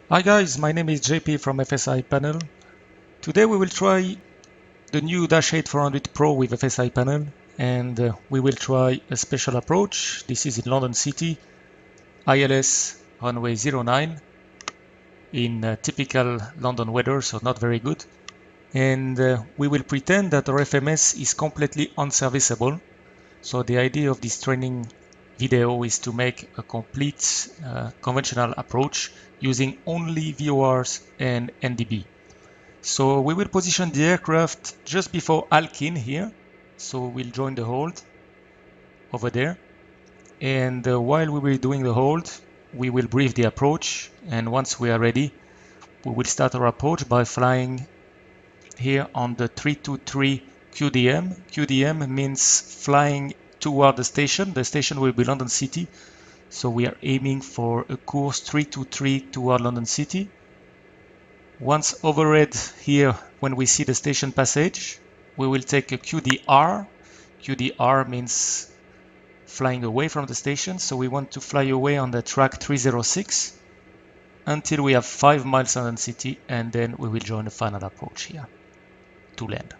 Hi guys, my name is JP from FSiPanel. Today we will try the new Dash 8 400 Pro with FSiPanel, and we will try a special approach. This is in London City, ILS runway 09 in typical London weather, so not very good. And we will pretend that our FMS is completely unserviceable. So the idea of this training video is to make a complete conventional approach using only VORs and NDB. So we will position the aircraft just before ALKIN here. So we'll join the hold over there. And while we will be doing the hold, we will brief the approach. And once we are ready, we will start our approach by flying here on the 323 QDM. QDM means flying toward the station. The station will be London City. So we are aiming for a course 323 toward London City. Once overhead here, when we see the station passage, we will take a QDR. QDR means flying away from the station. So we want to fly away on the track 306 until we have 5 miles London City, and then we will join the final approach here to land.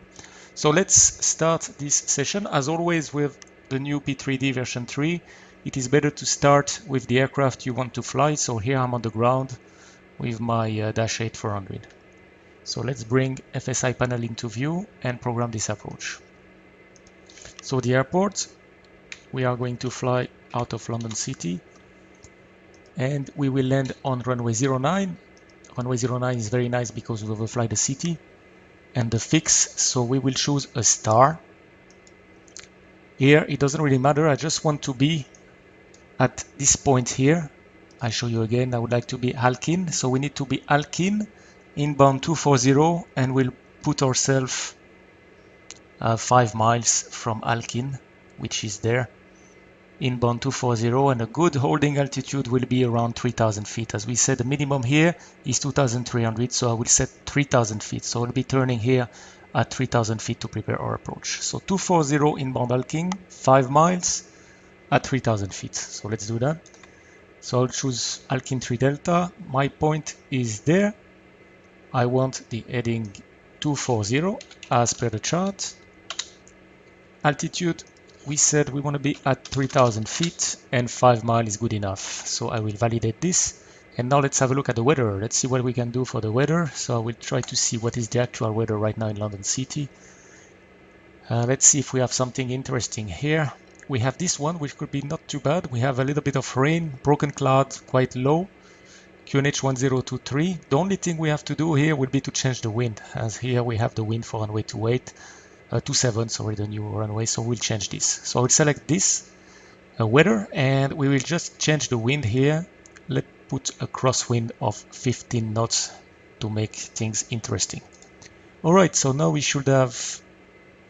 So let's start this session. As always with the new P3D version 3, it is better to start with the aircraft you want to fly. So here I'm on the ground with my Dash 8 400. So let's bring FSiPanel into view and program this approach. So the airport, we are going to fly out of London City, and we will land on runway 09. Runway 09 is very nice because we overfly the city. And the fix, so we will choose a star. Here it doesn't really matter, I just want to be at this point here. I show you again, I would like to be ALKIN, so we need to be ALKIN inbound 240, and we'll put ourselves 5 miles from ALKIN, which is there, inbound 240, and a good holding altitude will be around 3,000 feet. As we said, the minimum here is 2,300, so I will set 3,000 feet. So I'll be turning here at 3,000 feet to prepare our approach. So 240 inbound ALKIN, 5 miles at 3,000 feet. So let's do that. So I'll choose ALKIN 3 Delta. My point is there. I want the heading 240 as per the chart. Altitude, we said we want to be at 3,000 feet and 5 miles is good enough. So I will validate this. And now let's have a look at the weather. Let's see what we can do for the weather. So I will try to see what is the actual weather right now in London City. Let's see if we have something interesting here. We have this one, which could be not too bad. We have a little bit of rain, broken cloud, quite low. QNH 1023. The only thing we have to do here will be to change the wind, as here we have the wind for runway 27, sorry, the new runway, so we'll change this. So I'll select this weather, and we will just change the wind here. Let's put a crosswind of 15 knots to make things interesting. All right, so now we should have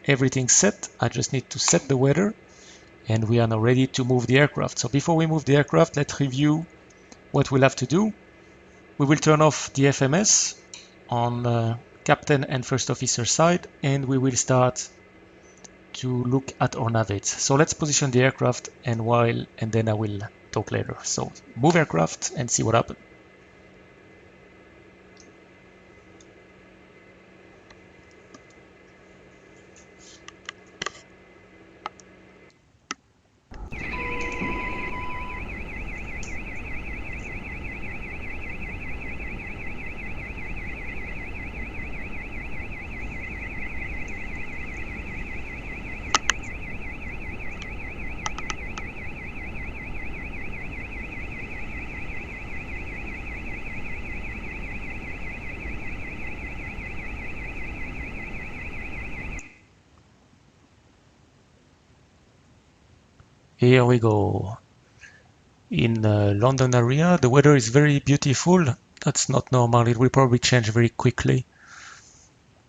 everything set. I just need to set the weather, and we are now ready to move the aircraft. So before we move the aircraft, let's review what we'll have to do. We will turn off the FMS on captain and first officer side, and we will start to look at our navigate. So let's position the aircraft, and then I will talk later. So move aircraft and see what happens. Here we go. In London area, the weather is very beautiful. That's not normal. It will probably change very quickly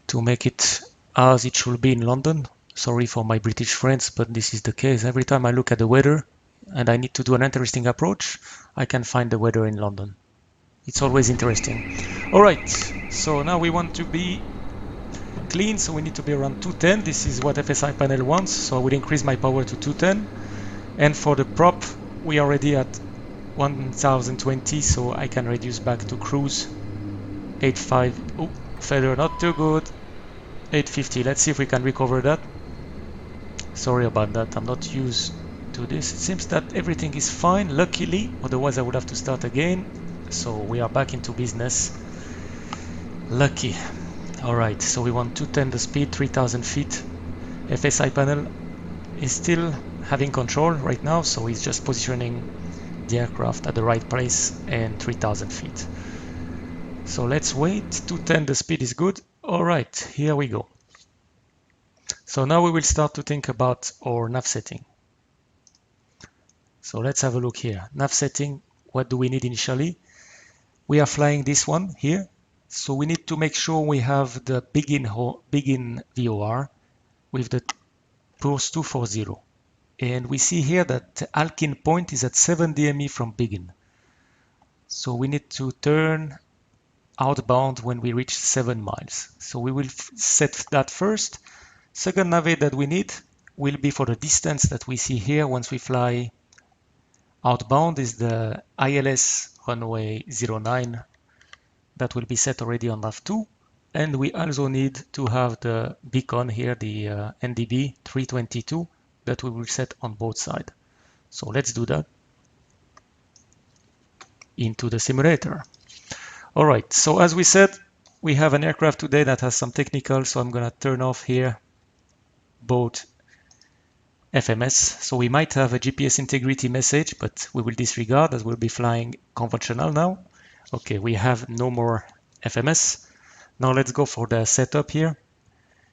to make it as it should be in London. Sorry for my British friends, but this is the case. Every time I look at the weather and I need to do an interesting approach, I can find the weather in London. It's always interesting. All right, so now we want to be clean, so we need to be around 210. This is what FSiPanel wants, so I will increase my power to 210. And for the prop, we are already at 1020, so I can reduce back to cruise 85. Oh, feather not too good. 850. Let's see if we can recover that. Sorry about that, I'm not used to this. It seems that everything is fine, luckily, otherwise I would have to start again. So we are back into business. Lucky. Alright, so we want 210 the speed, 3000 feet. FSiPanel is still having control right now, so he's just positioning the aircraft at the right place and 3000 feet. So let's wait. 210 the speed is good. Alright, here we go. So now we will start to think about our nav setting. So let's have a look here. Nav setting, what do we need initially? We are flying this one here. So we need to make sure we have the begin VOR with the course 240. And we see here that the ALKIN point is at 7 DME from begin. So we need to turn outbound when we reach 7 miles. So we will set that first. Second nav that we need will be for the distance that we see here once we fly outbound is the ILS runway 09 that will be set already on nav 2. And we also need to have the beacon here, the NDB 322 that we will set on both sides. So let's do that into the simulator. All right, so as we said, we have an aircraft today that has some technical, so I'm gonna turn off here both FMS. So we might have a GPS integrity message, but we will disregard as we'll be flying conventional now. Okay, we have no more FMS. Now let's go for the setup here.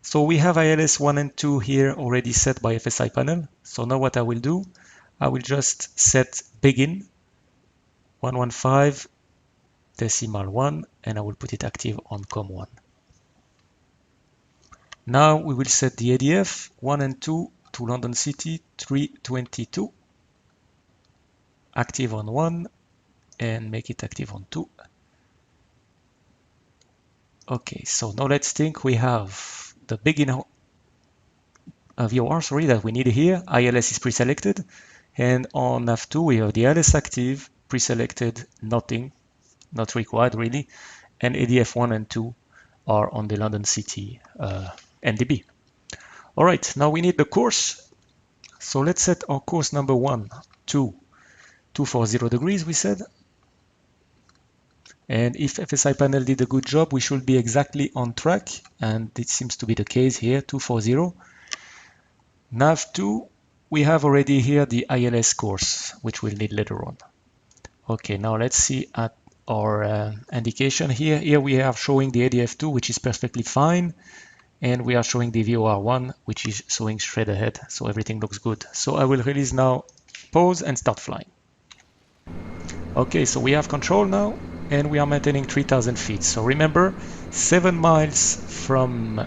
So we have ILS 1 and 2 here already set by FSiPanel. So now what I will do, I will just set begin 115.1 and I will put it active on COM1. Now we will set the ADF 1 and 2 to London City 322, active on 1 and make it active on 2. Okay, so now let's think. We have the begin VOR, that we need here. ILS is pre-selected, and on nav2 we have the ILS active, pre-selected, nothing, not required really, and ADF 1 and 2 are on the London City NDB. All right, now we need the course. So let's set our course number 1 to 240 degrees, we said. And if FSiPanel did a good job, we should be exactly on track. And it seems to be the case here, 240. Nav2, we have already here the ILS course, which we'll need later on. Okay, now let's see at our indication here. Here we are showing the ADF2, which is perfectly fine. And we are showing the VOR1, which is showing straight ahead. So everything looks good. So I will release now, pause and start flying. Okay, so we have control now and we are maintaining 3000 feet. So remember, 7 miles from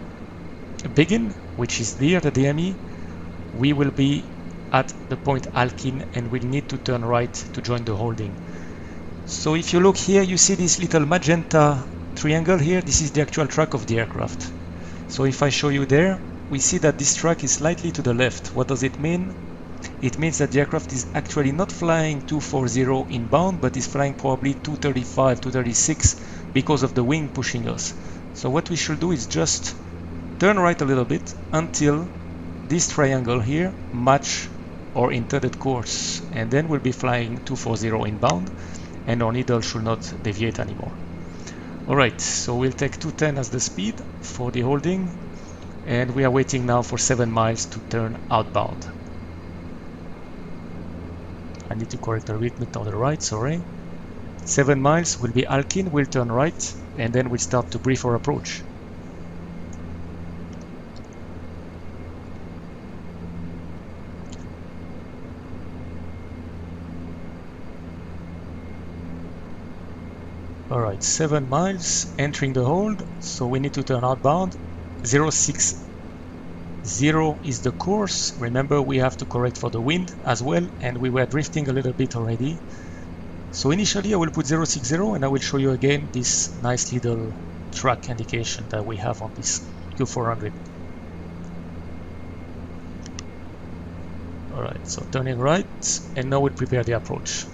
begin, which is near the DME, we will be at the point ALKIN and we'll need to turn right to join the holding. So if you look here, you see this little magenta triangle here. This is the actual track of the aircraft. So if I show you there, we see that this track is slightly to the left. What does it mean? It means that the aircraft is actually not flying 240 inbound, but is flying probably 235, 236 because of the wing pushing us. So what we should do is just turn right a little bit until this triangle here match our intended course. And then we'll be flying 240 inbound and our needle should not deviate anymore. Alright, so we'll take 210 as the speed for the holding. And we are waiting now for 7 miles to turn outbound. I need to correct the bit on the right, sorry. 7 miles will be ALKIN, we'll turn right, and then we'll start to brief our approach. Alright, 7 miles, entering the hold, so we need to turn outbound. 060 is the course. Remember, we have to correct for the wind as well, and we were drifting a little bit already. So initially I will put 060 and I will show you again this nice little track indication that we have on this Q400. Alright, so turning right, and now we'll prepare the approach.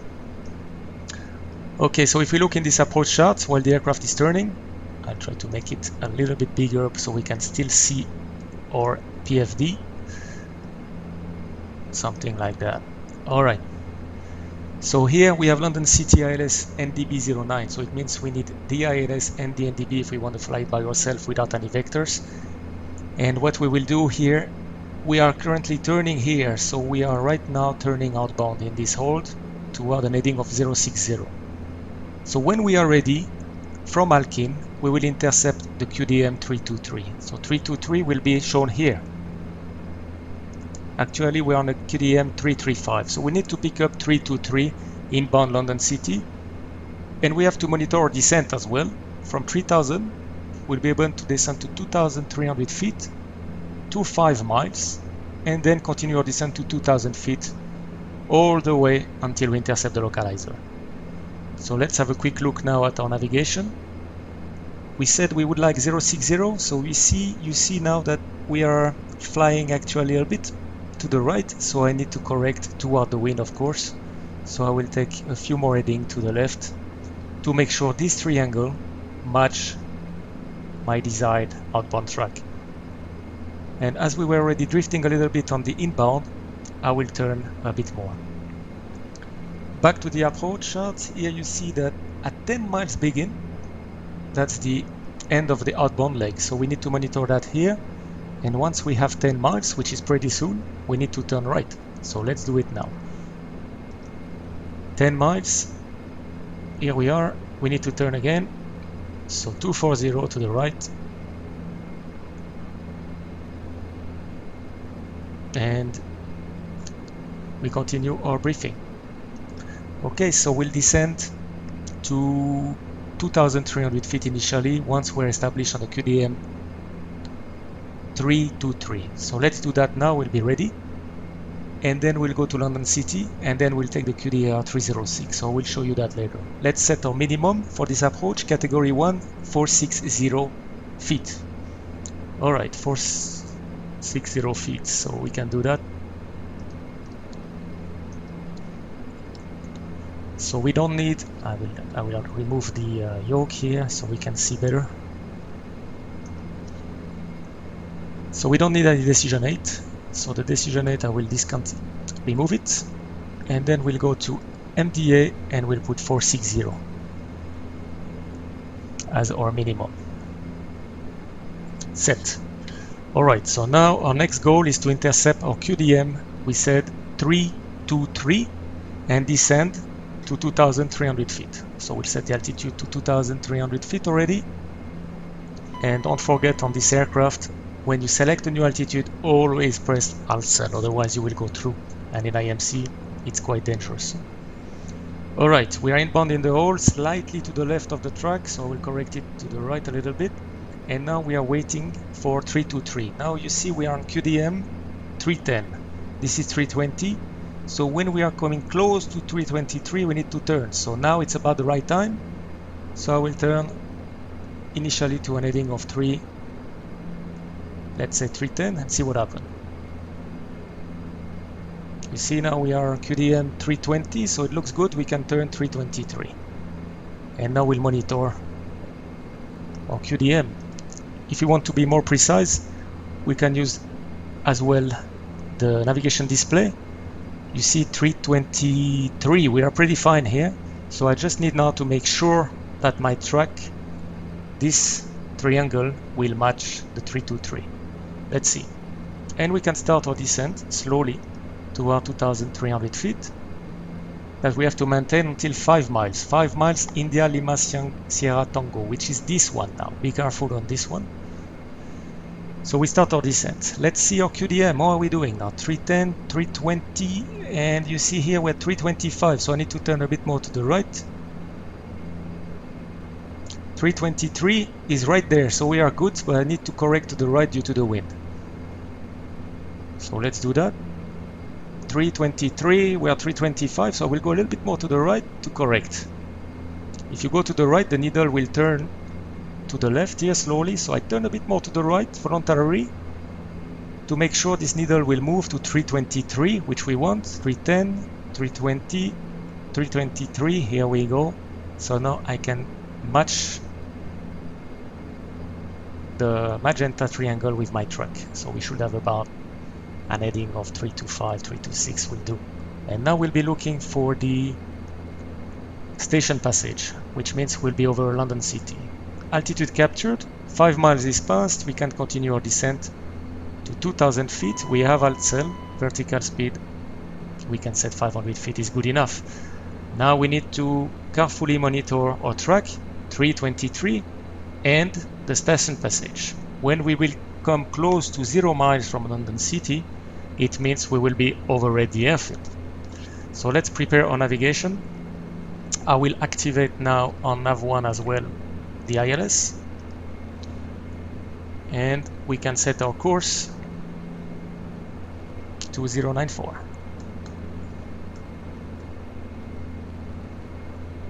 Okay, so if we look in this approach chart while the aircraft is turning, I'll try to make it a little bit bigger so we can still see our PFD. Something like that. Alright. So here we have London City ILS NDB 09. So it means we need the ILS and the NDB if we want to fly it by ourselves without any vectors. And what we will do here, we are currently turning here. So we are right now turning outbound in this hold toward an heading of 060. So when we are ready, from ALKIN, we will intercept the QDM 323. So 323 will be shown here. Actually, we're on a QDM 335. So we need to pick up 323 inbound London City. And we have to monitor our descent as well. From 3000, we'll be able to descend to 2300 feet to 5 miles. And then continue our descent to 2000 feet all the way until we intercept the localizer. So let's have a quick look now at our navigation. We said we would like 060, so you see now that we are flying actually a bit to the right, so I need to correct toward the wind, of course. So I will take a few more heading to the left to make sure this triangle match my desired outbound track. And as we were already drifting a little bit on the inbound, I will turn a bit more. Back to the approach chart, here you see that at 10 miles begin, that's the end of the outbound leg. So we need to monitor that here. And once we have 10 miles, which is pretty soon, we need to turn right. So let's do it now. 10 miles, here we are, we need to turn again. So 240 to the right. And we continue our briefing. Okay, so we'll descend to 2300 feet initially once we're established on the QDM 323. So let's do that now, we'll be ready. And then we'll go to London City and then we'll take the QDR 306. So we'll show you that later. Let's set our minimum for this approach, category 1, 460 feet. Alright, 460 feet, so we can do that. So we don't need, I will remove the yoke here so we can see better. So we don't need any decision 8. So the decision 8 I will remove it. And then we'll go to MDA and we'll put 460 as our minimum. Set. Alright, so now our next goal is to intercept our QDM, we said 323, and descend to 2300 feet. So we'll set the altitude to 2300 feet already. And don't forget on this aircraft, when you select a new altitude, always press Alt cell, otherwise you will go through. And in IMC, it's quite dangerous. Alright, we are inbound in the hole, slightly to the left of the track, so we'll correct it to the right a little bit. And now we are waiting for 323. Now you see we are on QDM 310. This is 320. So when we are coming close to 323, we need to turn. So now it's about the right time. So I will turn initially to an heading of 3, let's say 310, and see what happens. You see now we are QDM 320, so it looks good. We can turn 323. And now we'll monitor our QDM. If you want to be more precise, we can use as well the navigation display. You see 323, we are pretty fine here. So I just need now to make sure that my track, this triangle, will match the 323. Let's see. And we can start our descent slowly to our 2300 feet that we have to maintain until 5 miles. 5 miles, India Lima Sierra Tango, which is this one now. Be careful on this one. So we start our descent. Let's see our QDM. How are we doing now? 310, 320, and you see here we're 325, so I need to turn a bit more to the right. 323 is right there, so we are good, but I need to correct to the right due to the wind. So let's do that. 323, we are 325, so I will go a little bit more to the right to correct. If you go to the right, the needle will turn to the left here slowly, so I turn a bit more to the right voluntarily to make sure this needle will move to 323, which we want. 310, 320, 323, here we go. So now I can match the magenta triangle with my truck. So we should have about an heading of 325, 326 will do. And now we'll be looking for the station passage, which means we'll be over London City. Altitude captured, 5 miles is passed, we can continue our descent to 2000 feet. We have alt cell, vertical speed, we can set 500 feet is good enough. Now we need to carefully monitor our track, 323, and the station passage. When we will come close to 0 miles from London City, it means we will be over the airfield. So let's prepare our navigation. I will activate now on Nav1 as well the ILS, and we can set our course to 094.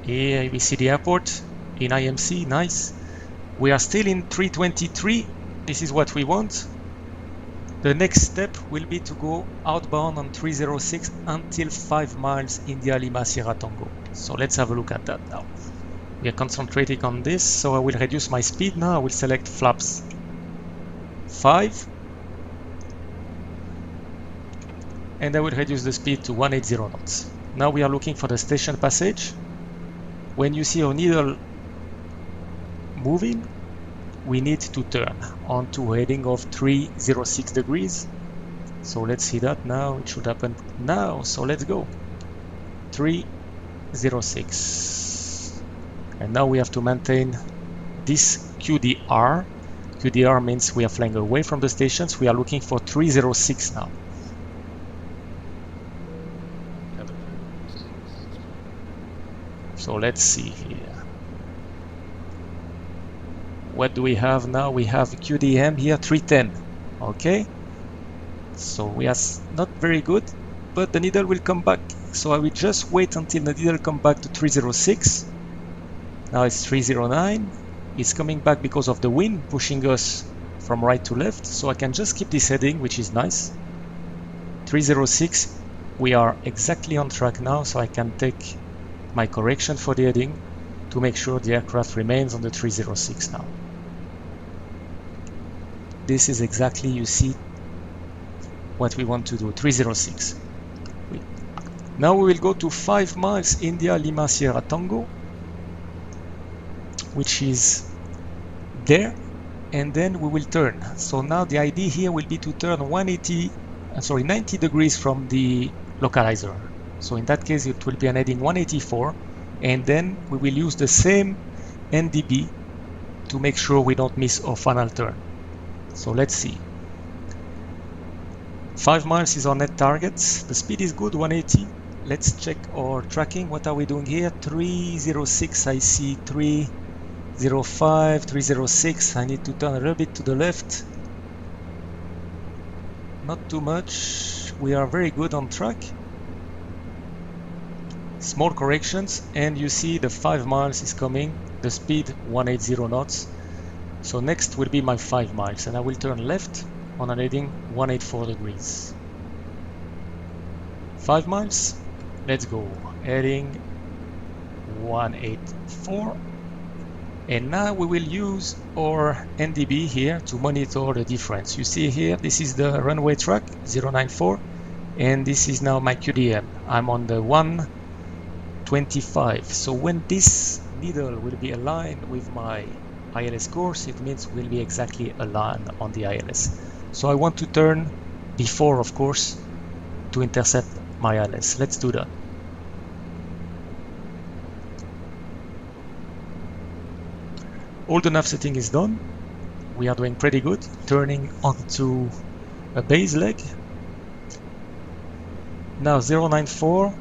Here we see the airport in IMC, nice. We are still in 323, this is what we want. The next step will be to go outbound on 306 until 5 miles India Lima Sierra Tango. So let's have a look at that now. We are concentrating on this, so I will reduce my speed now. I will select flaps 5 and I will reduce the speed to 180 knots. Now we are looking for the station passage. When you see our needle moving, we need to turn onto a heading of 306 degrees. So let's see that now. It should happen now. So let's go 306, and now we have to maintain this QDR. QDR means we are flying away from the stations. We are looking for 306 now. So let's see here. What do we have now? We have QDM here, 310. Okay, so we are not very good, but the needle will come back. So I will just wait until the needle come back to 306. Now it's 309. It's coming back because of the wind pushing us from right to left. So I can just keep this heading, which is nice. 306. We are exactly on track now, so I can take my correction for the heading to make sure the aircraft remains on the 306 now. This is exactly, you see, what we want to do, 306. Now we will go to 5 miles India Lima Sierra Tango, which is there, and then we will turn. So now the idea here will be to turn 90 degrees from the localizer. So in that case it will be an heading 184, and then we will use the same NDB to make sure we don't miss our final turn. So let's see. 5 miles is our net target. The speed is good, 180. Let's check our tracking. What are we doing here? 306, I see 305, 306. I need to turn a little bit to the left. Not too much. We are very good on track. Small corrections, and you see the 5 miles is coming. The speed 180 knots. So next will be my 5 miles, and I will turn left on a heading 184 degrees. 5 miles, let's go. Heading 184, and now we will use our NDB here to monitor the difference. You see here, this is the runway track 094, and this is now my QDM. I'm on the 125. So when this needle will be aligned with my ILS course, it means we'll be exactly aligned on the ILS. So I want to turn before, of course, to intercept my ILS. Let's do that. All the nav setting is done. We are doing pretty good. Turning onto a base leg. Now 094,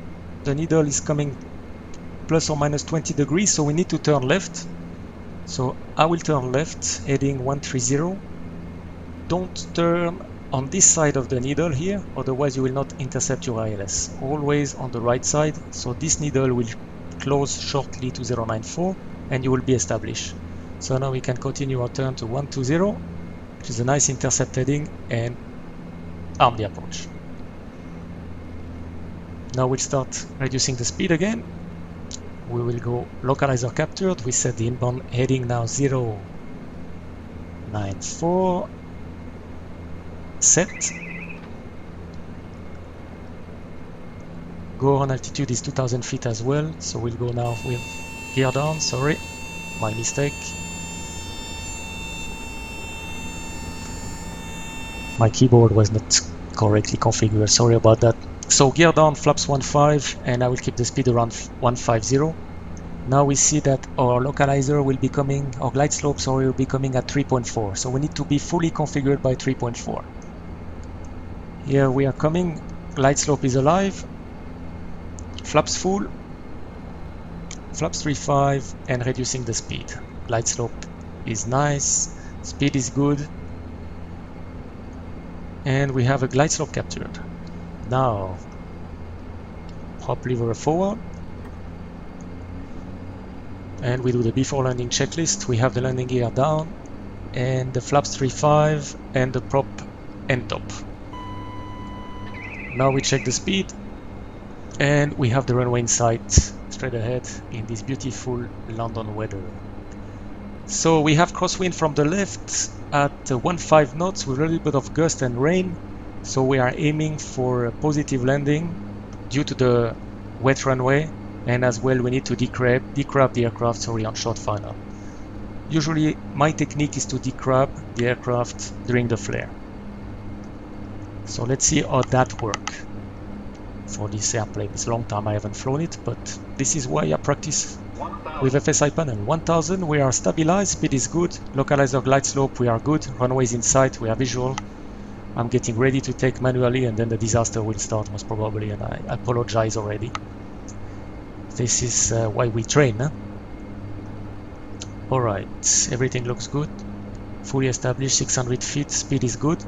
the needle is coming plus or minus 20 degrees, so we need to turn left. So I will turn left, heading 130. Don't turn on this side of the needle here, otherwise you will not intercept your ILS. Always on the right side, so this needle will close shortly to 094 and you will be established. So now we can continue our turn to 120, which is a nice intercept heading, and arm the approach. Now we'll start reducing the speed again. we will go localizer captured. We set the inbound heading now 094. Set. Go on altitude is 2000 feet as well. So we'll go now with gear down. Sorry, my mistake. My keyboard was not correctly configured. Sorry about that. So gear down, flaps 1.5, and I will keep the speed around 150. Now we see that our localizer will be coming, our glide slope, sorry, will be coming at 3.4. So we need to be fully configured by 3.4. Here we are coming, glide slope is alive, flaps full, flaps 3.5, and reducing the speed. Glide slope is nice, speed is good, and we have a glide slope captured. Now, hop lever forward, and we do the before landing checklist. We have the landing gear down, and the flaps 3.5, and the prop end top. Now we check the speed, and we have the runway in sight, straight ahead in this beautiful London weather. So we have crosswind from the left at 1.5 knots with a little bit of gust and rain. So we are aiming for a positive landing due to the wet runway, and as well we need to decrab the aircraft, sorry, on short final. Usually my technique is to decrab the aircraft during the flare. So let's see how that works for this airplane. It's a long time I haven't flown it, but this is why I practice with FSiPanel. 1000, we are stabilized, speed is good, localizer glide slope, we are good, runways in sight, we are visual. I'm getting ready to take manually, and then the disaster will start most probably, and I apologize already. This is why we train, huh? Alright, everything looks good. Fully established, 600 feet, speed is good.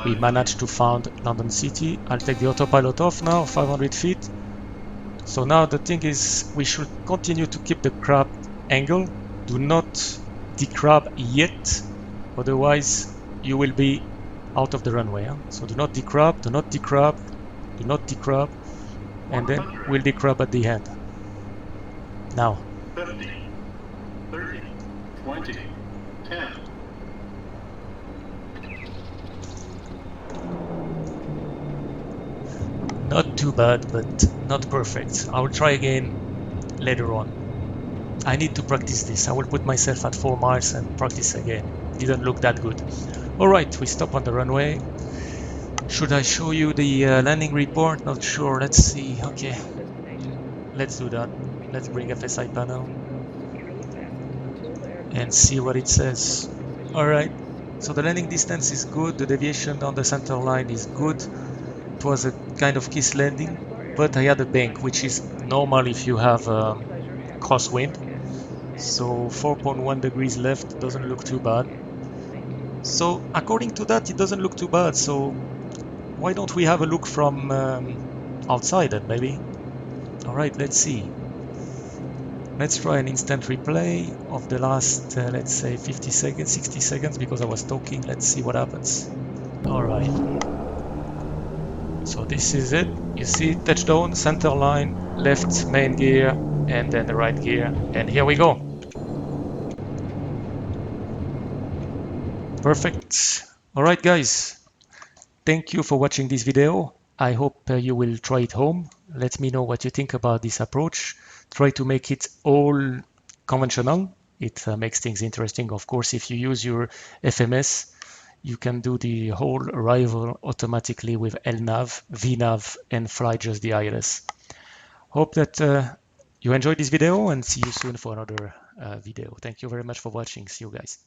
We managed to find London City. I'll take the autopilot off now, 500 feet. So now the thing is, we should continue to keep the crab angle. Do not decrab yet, otherwise you will be out of the runway. Huh? So do not decrab, do not decrab, do not decrab, and then we'll decrab at the end. Now. 50, 30, 20, 10. Not too bad, but not perfect. I will try again later on. I need to practice this. I will put myself at 4 miles and practice again. Didn't look that good. Alright, we stop on the runway. Should I show you the landing report? Not sure. Let's see. Okay. Let's do that. Let's bring FSiPanel and see what it says. Alright. So the landing distance is good. The deviation down the center line is good. It was a kind of kiss landing, but I had a bank, which is normal if you have crosswind. So 4.1 degrees left, doesn't look too bad. So according to that, it doesn't look too bad. So why don't we have a look from outside then, maybe? All right, let's see. Let's try an instant replay of the last, let's say 50 seconds, 60 seconds, because I was talking. Let's see what happens. All right. So this is it. You see touchdown, center line, left main gear, and then the right gear. And here we go. Perfect. All right, guys. Thank you for watching this video. I hope you will try it home. Let me know what you think about this approach. Try to make it all conventional. It makes things interesting. Of course, if you use your FMS, you can do the whole arrival automatically with LNAV, VNAV, and fly just the ILS. Hope that you enjoyed this video, and see you soon for another video. Thank you very much for watching. See you guys.